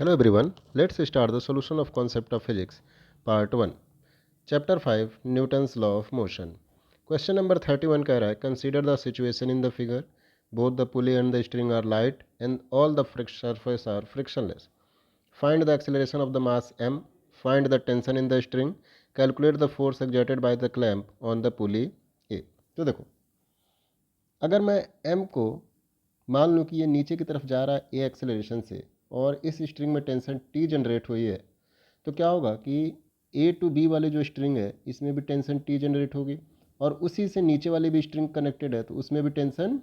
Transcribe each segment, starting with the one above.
Hello everyone, let's start the solution of concept of physics, part 1. Chapter 5, Newton's law of motion. Question number 31 कह रहा है, consider the situation in the figure. Both the pulley and the string are light and all the surfaces are frictionless. Find the acceleration of the mass m, find the tension in the string, calculate the force exerted by the clamp on the pulley A. तो देखो, अगर मैं m को मान लूँ कि ये नीचे की तरफ जा रहा है a एक्सेलरेशन से और इस स्ट्रिंग में टेंशन T जनरेट हुई है, तो क्या होगा कि A टू B वाली जो स्ट्रिंग है इसमें भी टेंशन T जनरेट होगी और उसी से नीचे वाली भी स्ट्रिंग कनेक्टेड है तो उसमें भी टेंशन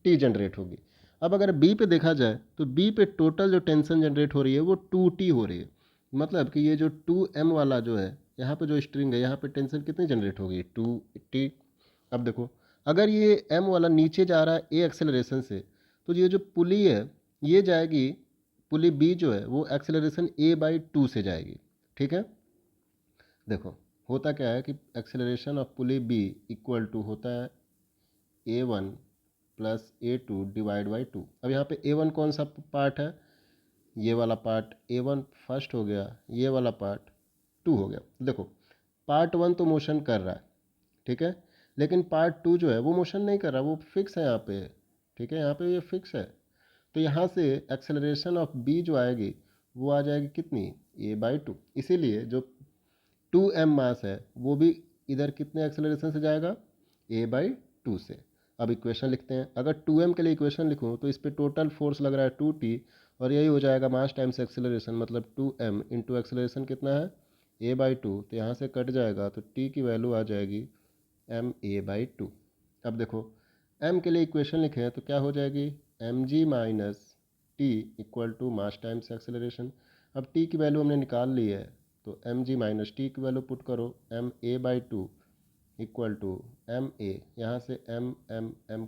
T जनरेट होगी। अब अगर B पे देखा जाए तो B पे टोटल जो टेंशन जनरेट हो रही है वो 2T हो रही है। मतलब कि ये जो 2M वाला जो है यहाँ पे जो स्ट्रिंग है यहाँ पे टेंशन कितनी जनरेट होगी 2T। अब देखो, अगर ये M वाला नीचे जा रहा है A एक्सेलरेशन से तो ये जो पुली है ये जाएगी, पुली बी जो है वो एक्सेलरेशन a/2 से जाएगी। ठीक है, देखो होता क्या है कि acceleration of pulley B equal to होता है a1 plus a2 divide by 2। अब यहाँ पे a1 कौन सा पार्ट है, ये वाला पार्ट a1 फर्स्ट हो गया, ये वाला पार्ट 2 हो गया। देखो पार्ट 1 तो मोशन कर रहा है, ठीक है, लेकिन पार्ट 2 जो है वो मोशन नहीं कर रहा, वो फिक्स है यहाँ पे। ठीक है, यहाँ पे ये फिक्स है, तो यहाँ से एक्सेलरेशन ऑफ बी जो आएगी वो आ जाएगी कितनी a/2। इसीलिए जो 2m मास है वो भी इधर कितने एक्सेलरेशन से जाएगा a/2 से। अब इक्वेशन लिखते हैं, अगर 2m के लिए इक्वेशन लिखूँ तो इस पर टोटल फोर्स लग रहा है 2T और यही हो जाएगा मास टाइम्स एक्सेलरेशन, मतलब 2m इंटू एक्सेलरेशन कितना है a/2, तो यहाँ से कट जाएगा तो T की वैल्यू आ जाएगी ma/2। अब देखो m के लिए इक्वेशन लिखें तो क्या हो जाएगी mg minus T equal to mass times acceleration. अब t की वैल्यू हमने निकाल ली है तो mg माइनस टी की वैल्यू पुट करो, ma/2 इक्वल टू ma, यहाँ से m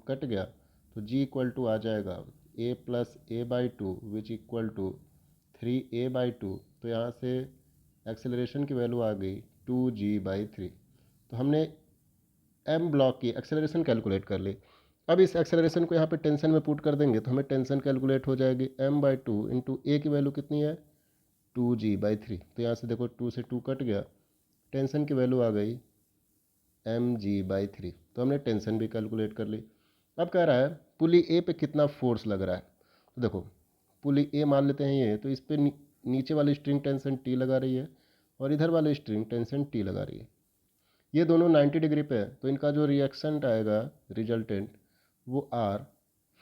कट गया तो g इक्वल टू आ जाएगा a plus a/2 which equal to 3a/2। तो यहाँ से एक्सेलरेशन की वैल्यू आ गई 2g/3। तो हमने m ब्लॉक की एक्सेलरेशन कैलकुलेट कर ली। अब इस एक्सेलरेशन को यहाँ पे टेंशन में पुट कर देंगे तो हमें टेंशन कैलकुलेट हो जाएगी m/2 इंटू ए की वैल्यू कितनी है 2g/3। तो यहाँ से देखो 2 से 2 कट गया, टेंशन की वैल्यू आ गई mg/3। तो हमने टेंशन भी कैलकुलेट कर ली। अब कह रहा है पुली ए पे कितना फोर्स लग रहा है, तो देखो पुली ए मान लेते हैं ये, तो इस पर नीचे वाली स्ट्रिंग टेंशन T लगा रही है और इधर वाली स्ट्रिंग टेंशन T लगा रही है। ये दोनों 90 डिग्री पे है तो इनका जो रिएक्शंट आएगा रिजल्टेंट वो R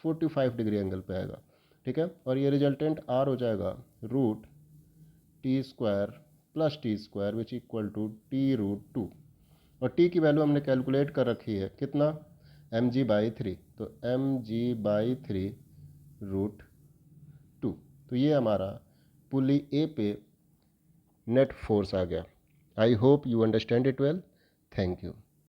45 डिग्री एंगल पे आएगा। ठीक है, और ये रिजल्टेंट R हो जाएगा √T² plus T² which equal to T√2 और T की वैल्यू हमने कैलकुलेट कर रखी है कितना mg/3, तो mg/3√2। तो ये हमारा पुली ए पे नेट फोर्स आ गया। I hope you understand it well. Thank you.